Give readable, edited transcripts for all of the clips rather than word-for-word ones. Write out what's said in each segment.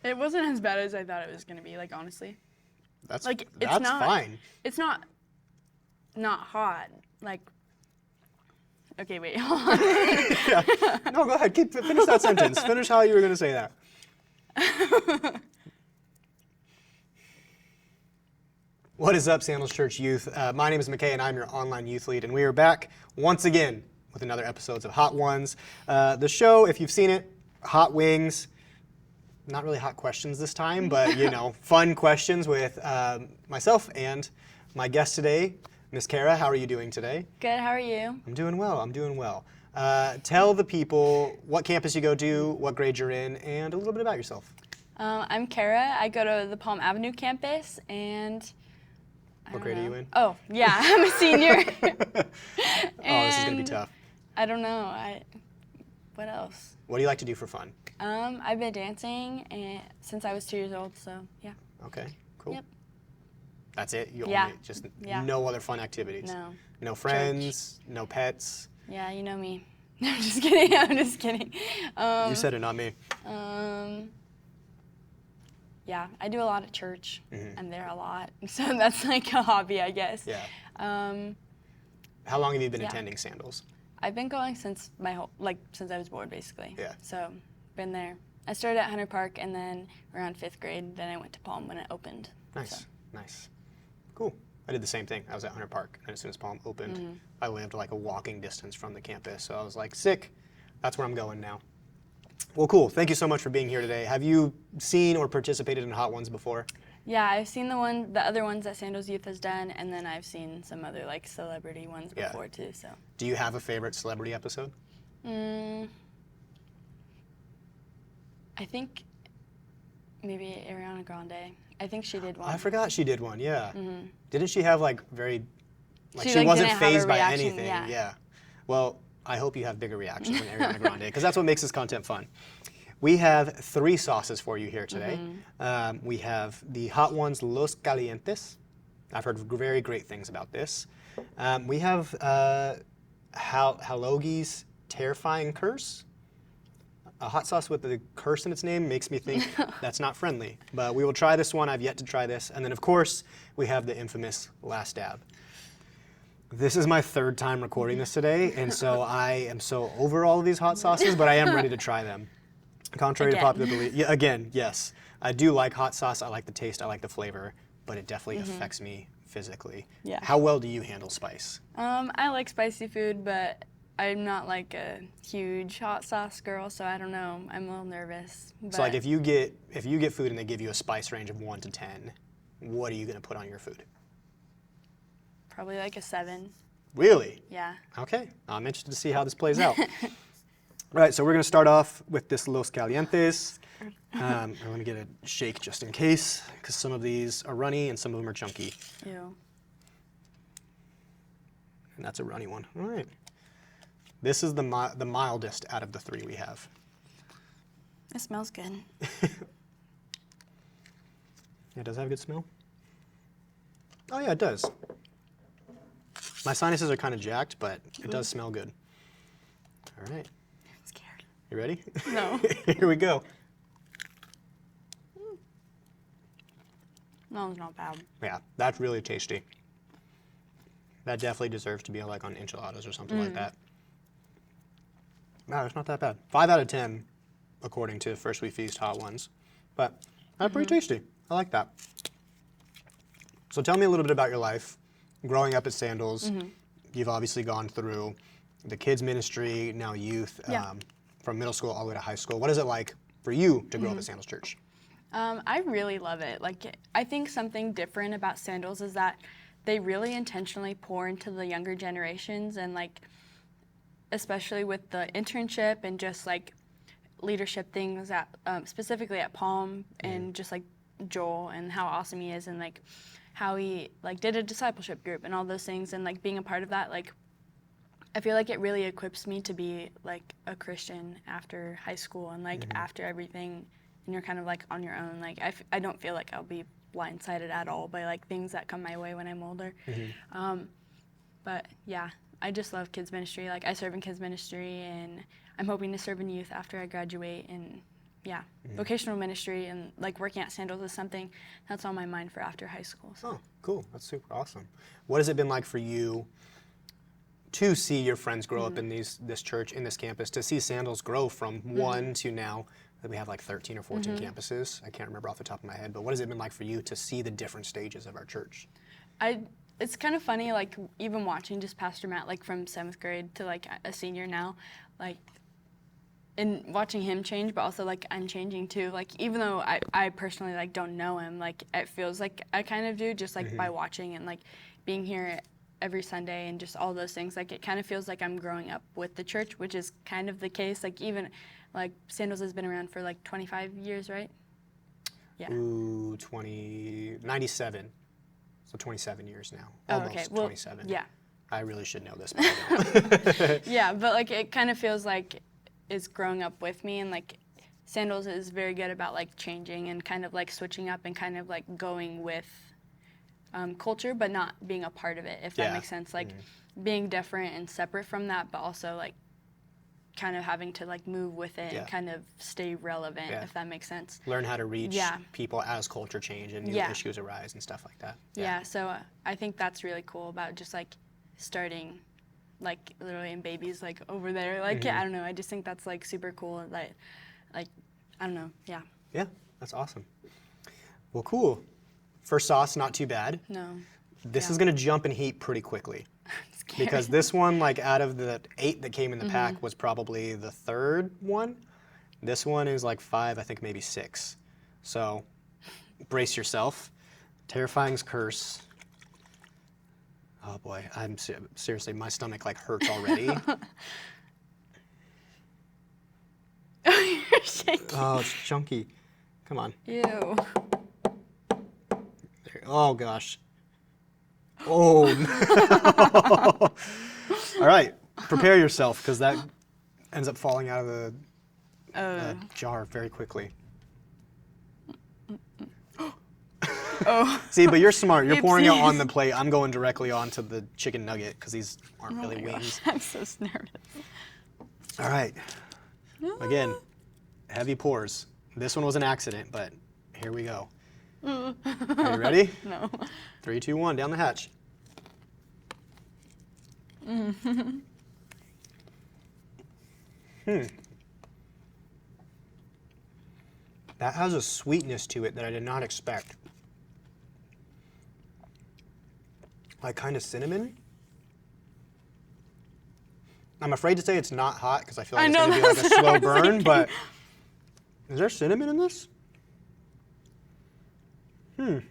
It wasn't as bad as I thought it was going to be, like, honestly. That's It's fine. It's not hot. Like, okay, wait, hold on. Yeah. No, go ahead. Finish that sentence. Finish how you were going to say that. What is up, Sandals Church Youth? My name is McKay, and I'm your online youth lead, and we are back once again with another episode of Hot Ones. The show, if you've seen it, hot wings. Not really hot questions this time, but, you know, fun questions with myself and my guest today, Miss Cara. How are you doing today? Good, how are you? I'm doing well. Tell the people what campus you go to, what grade you're in, and a little bit about yourself. I'm Cara. I go to the Palm Avenue campus, and What grade are you in? Oh, yeah, I'm a senior. Oh, this is going to be tough. I don't know. What else? What do you like to do for fun? I've been dancing since I was 2 years old, so yeah. Okay, cool. Yep. That's it? You Yeah. only just Yeah. no other fun activities? No. No friends, no pets? Yeah, you know me. No, I'm just kidding. I'm just kidding. You said it, not me. Yeah, I do a lot at church. Mhm. I'm there a lot, so that's like a hobby, I guess. Yeah. Um, How long have you been yeah. attending Sandals? I've been going since since I was born, basically. Yeah. So, been there. I started at Hunter Park, and then around 5th grade, then I went to Palm when it opened. Nice, So. nice. Cool. I did the same thing. I was at Hunter Park, and as soon as Palm opened, I lived like a walking distance from the campus. So I was like, sick, that's where I'm going now. Well, cool. Thank you so much for being here today. Have you seen or participated in Hot Ones before? Yeah, I've seen the other ones that Sandals Youth has done, and then I've seen some other like celebrity ones Yeah. before too. So. Do you have a favorite celebrity episode? I think maybe Ariana Grande. I think she did one. I forgot she did one, yeah. Mm-hmm. Didn't she have like very, like She, she like, wasn't didn't have a phased by reaction, anything, yeah. Well, I hope you have bigger reactions than Ariana Grande, because that's what makes this content fun. We have 3 sauces for you here today. We have the Hot Ones Los Calientes. I've heard very great things about this. We have Halogi's Terrifying Curse. A hot sauce with the curse in its name makes me think that's not friendly. But we will try this one. I've yet to try this. And then, of course, we have the infamous Last Dab. This is my 3rd time recording this today, and so I am so over all of these hot sauces, but I am ready to try them. Contrary to popular belief, yeah, again, yes. I do like hot sauce. I like the taste. I like the flavor, but it definitely affects me physically. Yeah. How well do you handle spice? I like spicy food, but I'm not like a huge hot sauce girl, so I don't know. I'm a little nervous. But So like if you get food and they give you a spice range of 1 to 10, what are you going to put on your food? probably like a 7. Really? Yeah. Okay. I'm interested to see how this plays out. All right, so we're going to start off with this Los Calientes. I'm going to get a shake just in case, because some of these are runny and some of them are chunky. Ew. And that's a runny one. All right. This is the mildest out of the 3 we have. It smells good. Yeah, does it have a good smell? Oh yeah, it does. My sinuses are kind of jacked, but it does smell good. All right. I'm scared. You ready? No. Here we go. No, it's not bad. Yeah, that's really tasty. That definitely deserves to be like on enchiladas or something like that. Wow, it's not that bad. 5 out of 10, according to First We Feast Hot Ones. But that's pretty tasty. I like that. So tell me a little bit about your life. Growing up at Sandals, you've obviously gone through the kids ministry, now youth, Yeah. from middle school all the way to high school. What is it like for you to grow up at Sandals Church? I really love it. Like, I think something different about Sandals is that they really intentionally pour into the younger generations, and like, especially with the internship and just like leadership things at specifically at Palm, and just like Joel and how awesome he is, and like how he like did a discipleship group and all those things, and like being a part of that, like I feel like it really equips me to be like a Christian after high school and like after everything, and you're kind of like on your own. Like I don't feel like I'll be blindsided at all by like things that come my way when I'm older. But yeah, I just love kids ministry. Like I serve in kids ministry, and I'm hoping to serve in youth after I graduate, and vocational ministry and like working at Sandals is something that's on my mind for after high school. So. Oh, cool. That's super awesome. What has it been like for you to see your friends grow up in this church, in this campus, to see Sandals grow from one to now that we have like 13 or 14 campuses? I can't remember off the top of my head, but what has it been like for you to see the different stages of our church? It's kind of funny, like even watching just Pastor Matt, like from 7th grade to like a senior now, like, and watching him change, but also like I'm changing too. Like even though I personally like don't know him, like it feels like I kind of do just like by watching and like being here every Sunday and just all those things. Like it kind of feels like I'm growing up with the church, which is kind of the case. Like even like Sandals has been around for like 25 years, right? Yeah. Ooh, 97. So 27 years now. Almost okay. Well, 27. Yeah. I really should know this, but I don't. Yeah, but like it kind of feels like it's growing up with me, and like Sandals is very good about like changing and kind of like switching up and kind of like going with culture, but not being a part of it, if that makes sense. Like being different and separate from that, but also like kind of having to like move with it and kind of stay relevant, if that makes sense. Learn how to reach people as culture change and new issues arise and stuff like that. Yeah, so I think that's really cool about just like starting like literally in babies like over there. Like I don't know, I just think that's like super cool. Like I don't know, yeah. Yeah, that's awesome. Well, cool. First sauce, not too bad. No. This is gonna jump in heat pretty quickly. Because this one, like out of the 8 that came in the pack, was probably the 3rd one. This one is like 5, I think maybe 6. So brace yourself. Terrifying's curse. Oh boy, I'm seriously, my stomach like hurts already. You're shaking. Oh, it's chunky. Come on. Ew. There, oh gosh. Oh no. All right, prepare yourself because that ends up falling out of the jar very quickly. See, but you're smart. You're pouring it on the plate. I'm going directly onto the chicken nugget because these aren't really wings. I'm so nervous. All right. Again, heavy pours. This one was an accident, but here we go. Are you ready? No. 3, 2, 1, down the hatch. That has a sweetness to it that I did not expect. Like kind of cinnamon. I'm afraid to say it's not hot because I feel like it's going to be like a slow burn, but is there cinnamon in this? And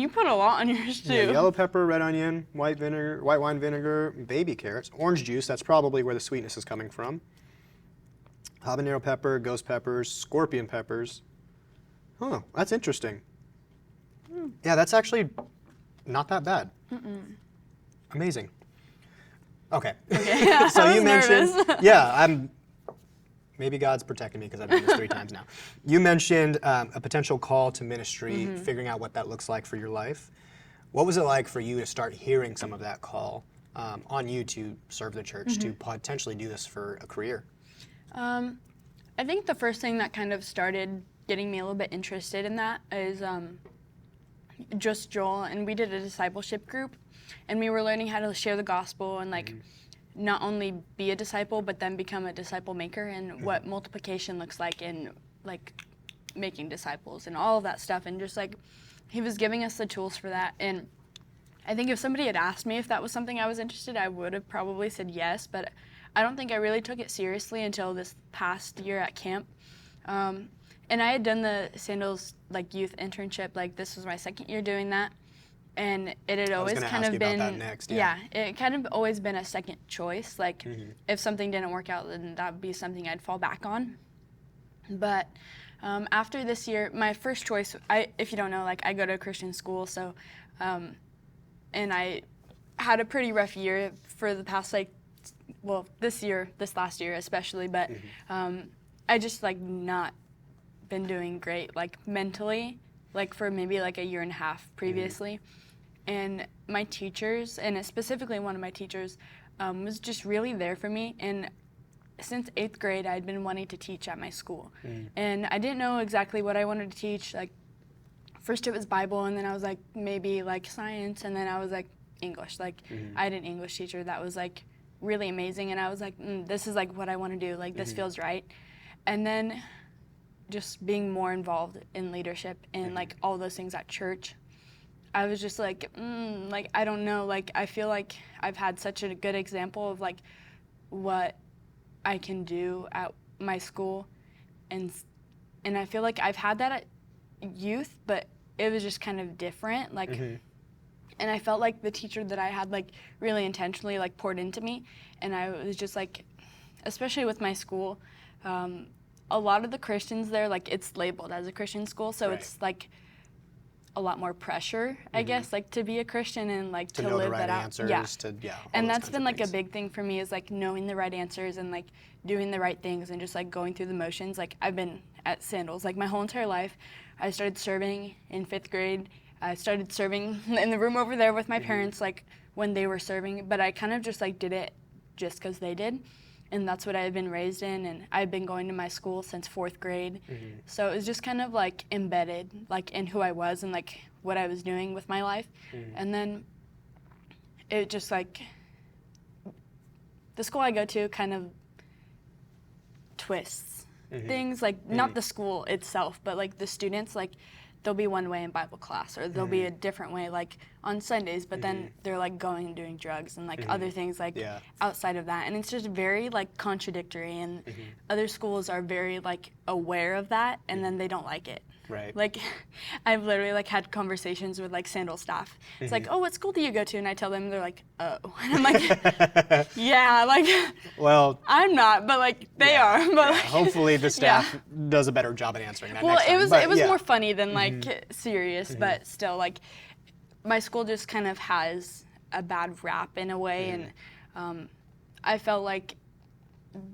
you put a lot on yours too. Yeah, yellow pepper, red onion, white wine vinegar, baby carrots, orange juice. That's probably where the sweetness is coming from. Habanero pepper, ghost peppers, scorpion peppers. Oh, that's interesting. Yeah, that's actually not that bad. Amazing. Okay. So you mentioned, maybe God's protecting me because I've done this 3 times now. You mentioned a potential call to ministry, figuring out what that looks like for your life. What was it like for you to start hearing some of that call on you to serve the church, to potentially do this for a career? I think the first thing that kind of started getting me a little bit interested in that is just Joel, and we did a discipleship group, and we were learning how to share the gospel and like not only be a disciple, but then become a disciple maker, and what multiplication looks like in like making disciples and all of that stuff. And just like he was giving us the tools for that. And I think if somebody had asked me if that was something I was interested in, I would have probably said yes, but I don't think I really took it seriously until this past year at camp. And I had done the Sandals like youth internship. Like this was my 2nd year doing that. And it had always kind of been, it kind of always been a second choice. Like if something didn't work out, then that would be something I'd fall back on. But after this year, my first choice, if you don't know, like I go to a Christian school, so, and I had a pretty rough year for the past this last year especially, but I just like not been doing great, like mentally, like for maybe like a year and a half previously. And my teachers, and specifically one of my teachers, was just really there for me. And since 8th grade, I'd been wanting to teach at my school. And I didn't know exactly what I wanted to teach. Like, first it was Bible, and then I was like, maybe like science, and then I was like, English. Like, I had an English teacher that was like really amazing, and I was like, this is like what I want to do. Like, this feels right. And then just being more involved in leadership and like all those things at church, I was just like, like, I don't know. Like, I feel like I've had such a good example of like what I can do at my school, and I feel like I've had that at youth, but it was just kind of different. Like, and I felt like the teacher that I had like really intentionally like poured into me, and I was just like, especially with my school, a lot of the Christians there, like, it's labeled as a Christian school, so it's like a lot more pressure, I guess, like to be a Christian and like to know live the right that out. answers, Yeah. And that's been like a big thing for me, is like knowing the right answers and like doing the right things and just like going through the motions. Like, I've been at Sandals like my whole entire life. I started serving in 5th grade. I started serving in the room over there with my parents, like when they were serving, but I kind of just like did it just because they did. And that's what I had been raised in, and I've been going to my school since 4th grade. So it was just kind of like embedded like in who I was and like what I was doing with my life. And then it just like, the school I go to kind of twists things, like not the school itself, but like the students, like they'll be one way in Bible class, or they'll be a different way like on Sundays, but then they're like going and doing drugs and like other things like outside of that, and it's just very like contradictory, and other schools are very like aware of that, and then they don't like it. Right. Like, I've literally like had conversations with like Sandals staff. It's like, oh, what school do you go to? And I tell them, they're like, oh. And I'm like, yeah, like, well, I'm not, but like they are. But like, hopefully the staff does a better job at answering that. Well, next time. it was more funny than like serious, but still, like, my school just kind of has a bad rap in a way, and I felt like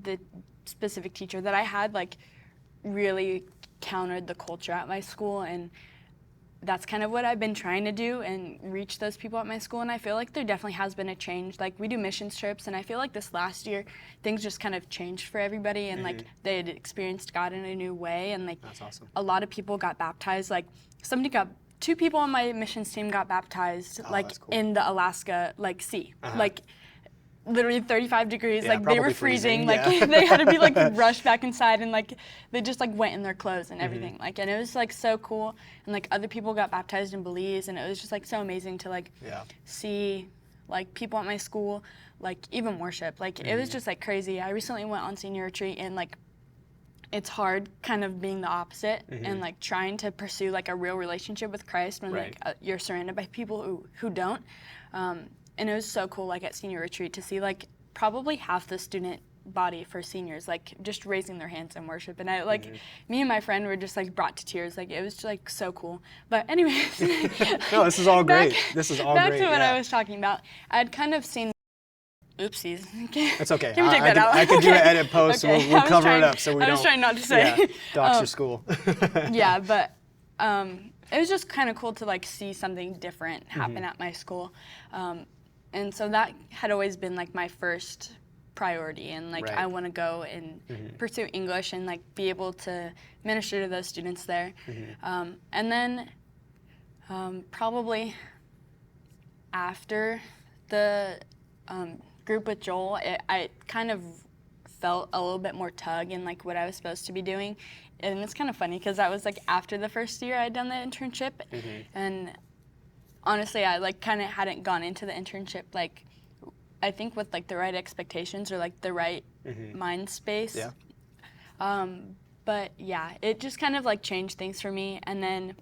the specific teacher that I had like really countered the culture at my school, and that's kind of what I've been trying to do and reach those people at my school. And I feel like there definitely has been a change. Like, we do missions trips, and I feel like this last year things just kind of changed for everybody, and like they had experienced God in a new way, and like that's awesome. A lot of people got baptized. Like, 2 people on my missions team got baptized like cool. In the Alaska like sea. Like, literally 35 degrees, like they were freezing. Like they had to be like rushed back inside, and like they just like went in their clothes and everything. Like, and it was like so cool, and like other people got baptized in Belize, and it was just like so amazing to like see like people at my school like even worship. Like it was just like crazy. I recently went on senior retreat, and like it's hard kind of being the opposite and like trying to pursue like a real relationship with Christ when like you're surrounded by people who don't. And it was so cool, like at senior retreat, to see like probably half the student body for seniors like just raising their hands in worship, and I like me and my friend were just like brought to tears. Like, it was just, like so cool. But anyways, no, this is all great. This is all back great. Back to what I was talking about. I'd kind of seen. Oopsies. It's okay. Can we take that out? I could do an edit post. Okay. We'll cover it up so we don't. I was trying not to say. Dox your school. Yeah, but it was just kind of cool to like see something different happen at my school. And so that had always been like my first priority, and like I want to go and pursue English and like be able to minister to those students there. And then probably after the group with Joel, I kind of felt a little bit more tug in like what I was supposed to be doing. And it's kind of funny because that was like after the first year I'd done the internship, and honestly, I like kind of hadn't gone into the internship like I think with like the right expectations or like the right mind space. Yeah. But yeah, it just kind of like changed things for me, and then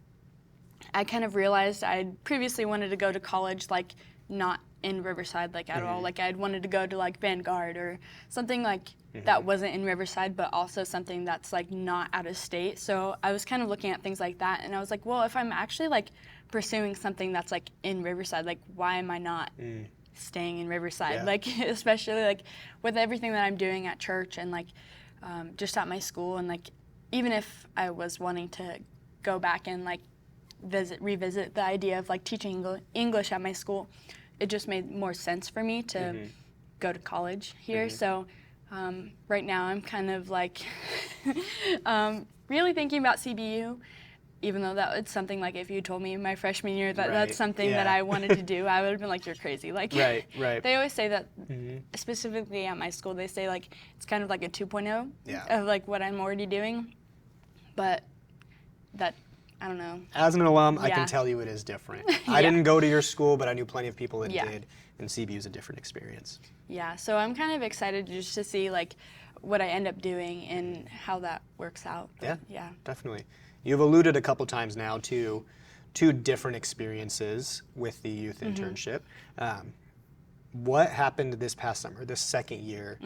I kind of realized I'd previously wanted to go to college like not in Riverside like at all. Like I'd wanted to go to like Vanguard or something like that wasn't in Riverside, but also something that's like not out of state. So I was kind of looking at things like that, and I was like, well, if I'm actually like pursuing something that's like in Riverside, like why am I not staying in Riverside? Yeah. Like especially like with everything that I'm doing at church and like just at my school, and like even if I was wanting to go back and like revisit the idea of like teaching English at my school, it just made more sense for me to go to college here. So Right now I'm kind of like really thinking about CBU, even though that was something like if you told me my freshman year that that's something that I wanted to do, I would have been like, you're crazy. Like, they always say that, specifically at my school, they say like it's kind of like a 2.0 of like what I'm already doing, but that, I don't know. As an alum, I can tell you it is different. I didn't go to your school, but I knew plenty of people that did, and CBU is a different experience. Yeah, so I'm kind of excited just to see like what I end up doing and how that works out. But, yeah, definitely. You've alluded a couple times now to two different experiences with the youth internship. What happened this past summer, this second year?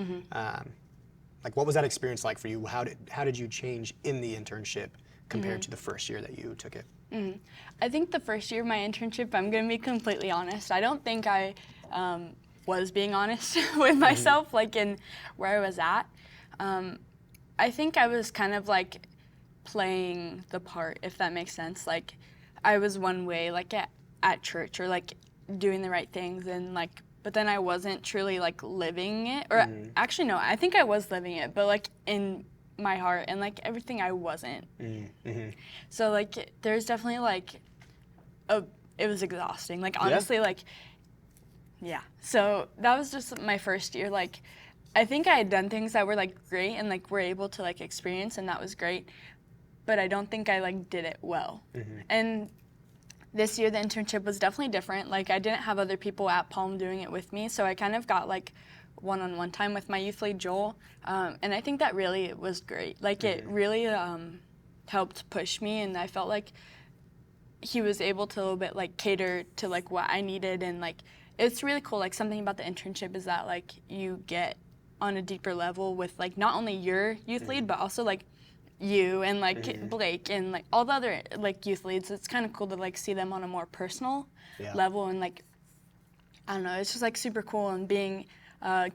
Like, what was that experience like for you? How did you change in the internship compared to the first year that you took it? I think the first year of my internship, I'm going to be completely honest, I don't think I was being honest with myself, like in where I was at. I think I was kind of like playing the part, if that makes sense. Like, I was one way, like at church, or like doing the right things, and like, but then I wasn't truly like living it, or actually no, I think I was living it, but like in my heart and like everything I wasn't. So like there's definitely like it was exhausting, like honestly, like so that was just my first year. Like, I think I had done things that were like great and like were able to like experience, and that was great, but I don't think I like did it well. And this year the internship was definitely different. Like, I didn't have other people at Palm doing it with me, so I kind of got like one-on-one time with my youth lead, Joel, and I think that really was great. Like, it really helped push me, and I felt like he was able to a little bit like cater to like what I needed, and like it's really cool. Like, something about the internship is that like you get on a deeper level with like not only your youth lead, but also like you and like Blake and like all the other like youth leads. It's kind of cool to like see them on a more personal level, and like, I don't know, it's just like super cool. And being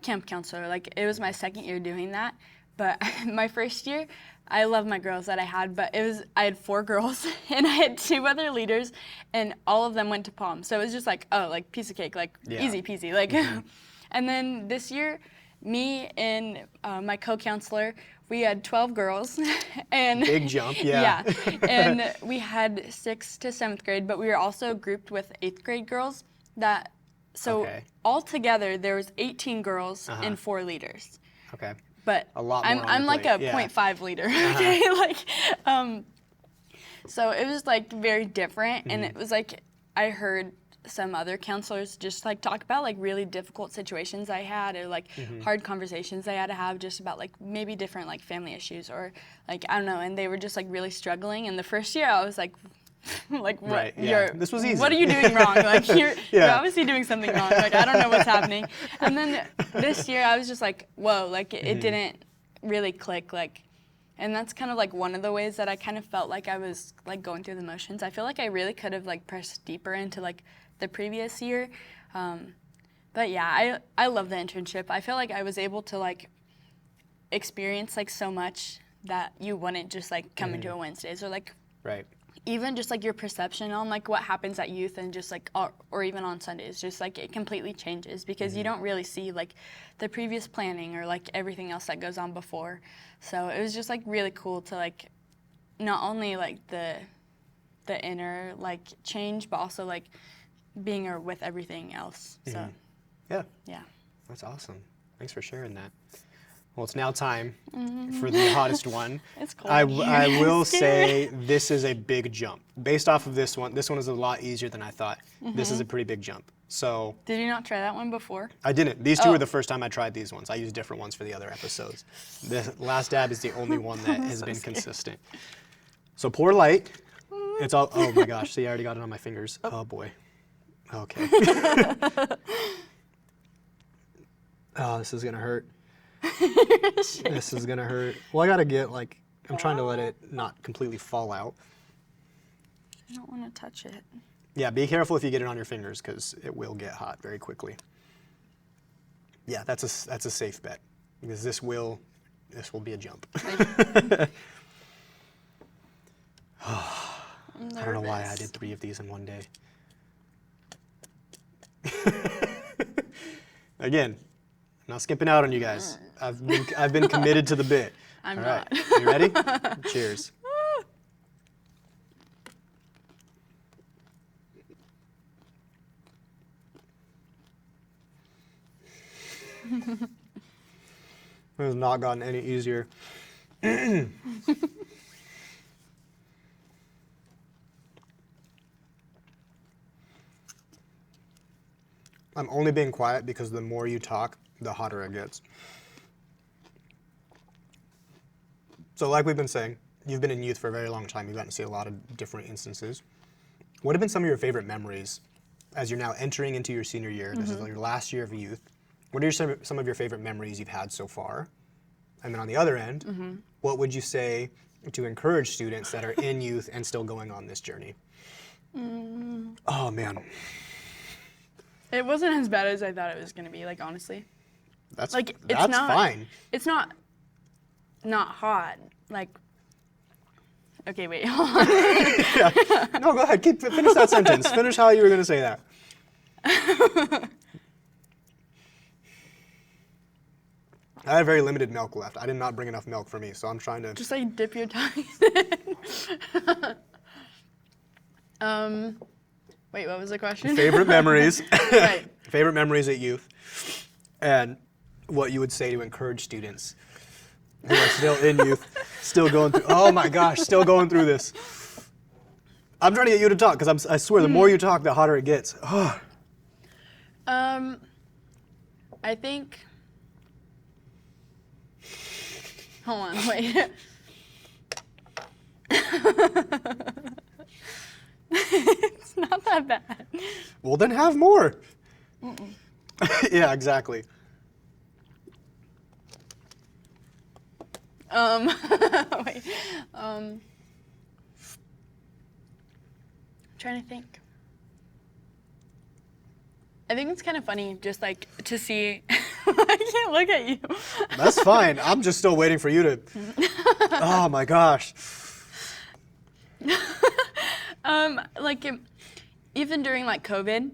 camp counselor, like, it was my second year doing that, but my first year, I love my girls that I had, but I had 4 girls and I had 2 other leaders, and all of them went to Palm. So it was just like, oh, like piece of cake, like easy peasy, like. And then this year, me and my co-counselor, we had 12 girls, and big jump, and we had 6th to 7th grade, but we were also grouped with 8th grade girls. So altogether there was 18 girls and 4 leaders. But a lot more I'm like a 0.5 leader. Okay, like, so it was like very different, and it was like I heard some other counselors just like talk about like really difficult situations I had, or like hard conversations I had to have just about like maybe different like family issues, or like, I don't know, and they were just like really struggling. And the first year I was like, like, what? This was easy. What are you doing wrong? Like, you're obviously doing something wrong. Like, I don't know what's happening. And then this year I was just like, whoa, like it didn't really click, like. And that's kind of like one of the ways that I kind of felt like I was like going through the motions. I feel like I really could have like pressed deeper into like the previous year. But yeah, I love the internship. I feel like I was able to like experience like so much that you wouldn't just like come into a Wednesdays, or like even just like your perception on like what happens at youth, and just like or even on Sundays, just like it completely changes, because you don't really see like the previous planning or like everything else that goes on before. So it was just like really cool to like not only like the inner like change, but also like being with everything else. So yeah, that's awesome. Thanks for sharing that. Well, it's now time for the hottest one. It's cold. I will say this is a big jump. Based off of this one is a lot easier than I thought. This is a pretty big jump. So. Did you not try that one before? I didn't. These 2 were the first time I tried these ones. I used different ones for the other episodes. The last dab is the only one that has been consistent. So pour light. It's all, oh my gosh, see, I already got it on my fingers. Oh boy. Okay. Oh, this is gonna hurt. This is gonna hurt. Well, I gotta get like, I'm trying to let it not completely fall out. I don't want to touch it. Yeah, be careful if you get it on your fingers, because it will get hot very quickly. Yeah, that's a safe bet, because this will be a jump. I don't know why I did 3 of these in one day. Again, not skipping out on you guys. I've been committed to the bit. I'm All not. right. You ready? Cheers. It has not gotten any easier. I'm only being quiet because the more you talk, the hotter it gets. So like we've been saying, you've been in youth for a very long time. You've gotten to see a lot of different instances. What have been some of your favorite memories as you're now entering into your senior year? This is your last year of youth. What are some of your favorite memories you've had so far? And then on the other end, what would you say to encourage students that are in youth and still going on this journey? Oh, man. It wasn't as bad as I thought it was going to be, like, honestly. That's It's not fine. It's not hot. Like, okay, wait, hold on. Yeah. No, go ahead. Finish that sentence. Finish how you were going to say that. I had very limited milk left. I did not bring enough milk for me, so I'm trying to... Just, like, dip your tongue in. Wait, what was the question? Favorite memories. Right. Favorite memories at youth. And what you would say to encourage students who are still in youth, still going through... Oh, my gosh, still going through this. I'm trying to get you to talk, because I swear, the more you talk, the hotter it gets. Oh. I think... Hold on, wait. It's not that bad. Well, then have more. Yeah, exactly. Wait. Trying to think. I think it's kind of funny just like to see. I can't look at you. That's fine. I'm just still waiting for you to. Oh my gosh. Like even during like COVID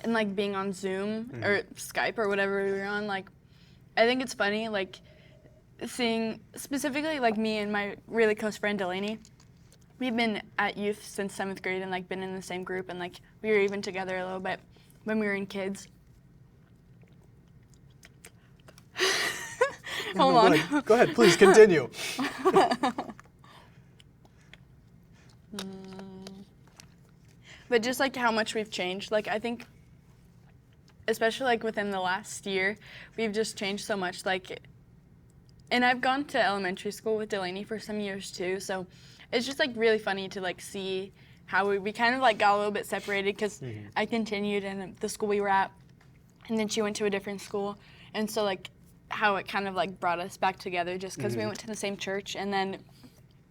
and like being on Zoom or Skype or whatever we were on, like I think it's funny like seeing specifically like me and my really close friend Delaney. We've been at youth since 7th grade and like been in the same group and like we were even together a little bit when we were in kids. Hold on. Go ahead, please continue. But just like how much we've changed, like I think, especially like within the last year, we've just changed so much. Like, and I've gone to elementary school with Delaney for some years too, so it's just like really funny to like see how we kind of like got a little bit separated because I continued in the school we were at, and then she went to a different school, and so like how it kind of like brought us back together just because we went to the same church, and then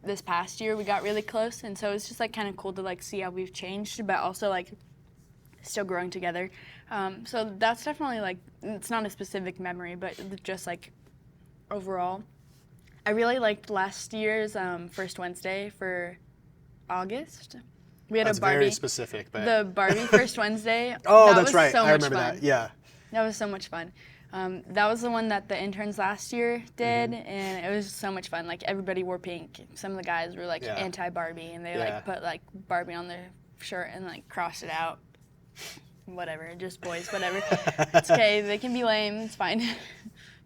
this past year we got really close, and so it's just like kind of cool to like see how we've changed, but also like still growing together. So that's definitely like, it's not a specific memory, but just like overall. I really liked last year's First Wednesday for August. We had That's a Barbie. very specific, but The Barbie First Wednesday. oh, that that's was right. So I much remember fun. that. Yeah. That was so much fun. That was the one that the interns last year did, and it was so much fun. Like everybody wore pink. Some of the guys were like anti-Barbie, and they like put like Barbie on their shirt and like crossed it out. Whatever, just boys, whatever. It's okay. They can be lame. It's fine.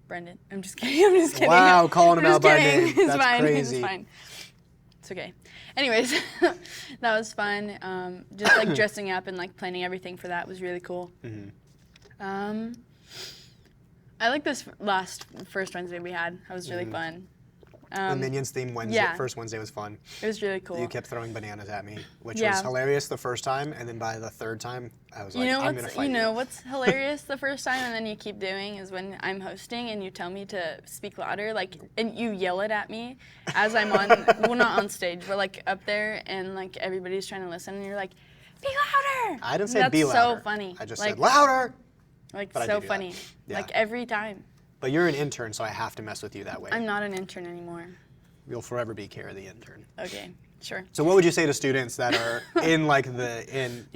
Brendan, I'm just kidding. I'm just kidding. Wow, calling him I'm out just by kidding. name. It's That's fine. crazy. It's fine. It's okay. Anyways, that was fun. Just like dressing up and like planning everything for that was really cool. I like this last First Wednesday we had. That was really fun. The Minions theme Wednesday, First Wednesday was fun. It was really cool. You kept throwing bananas at me, which was hilarious the first time, and then by the third time, I was like, I'm going to fight you. You know what's hilarious the first time and then you keep doing is when I'm hosting and you tell me to speak louder, like, and you yell it at me as I'm on, well, not on stage, but like up there, and like everybody's trying to listen, and you're like, be louder! I didn't say be louder. That's so funny. I just like, said louder! Like, but so funny. Yeah. Like, every time. But you're an intern, so I have to mess with you that way. I'm not an intern anymore. You'll forever be Cara the intern. Okay, sure. So what would you say to students that are in like in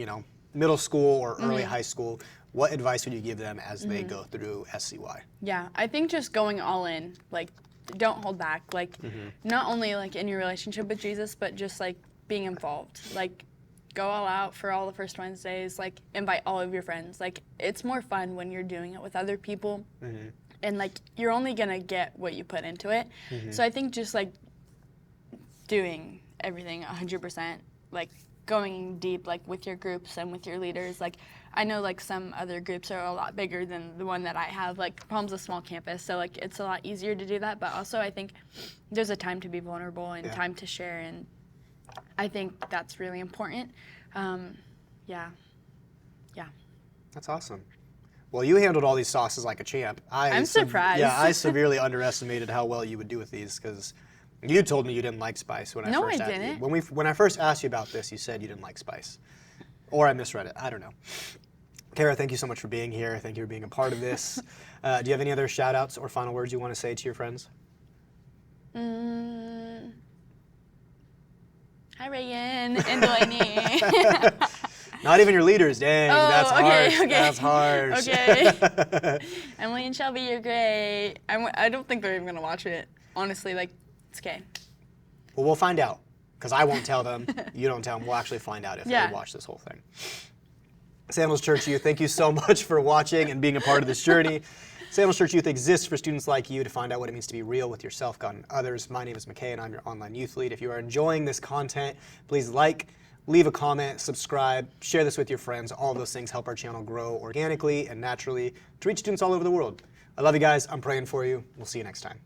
middle school or early high school? what advice would you give them as they go through SCY? Yeah, I think just going all in, like, don't hold back. Like, not only like in your relationship with Jesus, but just like being involved. Like, go all out for all the First Wednesdays. Like, invite all of your friends. Like, it's more fun when you're doing it with other people, and like you're only gonna get what you put into it. So I think just like doing everything 100%, like going deep, like with your groups and with your leaders. Like, I know like some other groups are a lot bigger than the one that I have. Like, Palm's a small campus, so like it's a lot easier to do that. But also, I think there's a time to be vulnerable and time to share, and I think that's really important. Yeah. That's awesome. Well, you handled all these sauces like a champ. I'm surprised. Yeah, I severely underestimated how well you would do with these because you told me you didn't like spice when I first asked didn't. you. When I first asked you about this, you said you didn't like spice. Or I misread it. I don't know. Cara, thank you so much for being here. Thank you for being a part of this. Do you have any other shout outs or final words you want to say to your friends? Hi, Reagan and Delaney. Not even your leaders, dang, that's harsh. Okay. That's harsh. Okay. Emily and Shelby, you're great. I don't think they're even gonna watch it. Honestly, like, it's okay. Well, we'll find out, because I won't tell them. You don't tell them. We'll actually find out if they watch this whole thing. Sandals Church Youth, thank you so much for watching and being a part of this journey. Sandals Church Youth exists for students like you to find out what it means to be real with yourself, God, and others. My name is McKay, and I'm your online youth lead. If you are enjoying this content, please like, leave a comment, subscribe, share this with your friends. All of those things help our channel grow organically and naturally to reach students all over the world. I love you guys. I'm praying for you. We'll see you next time.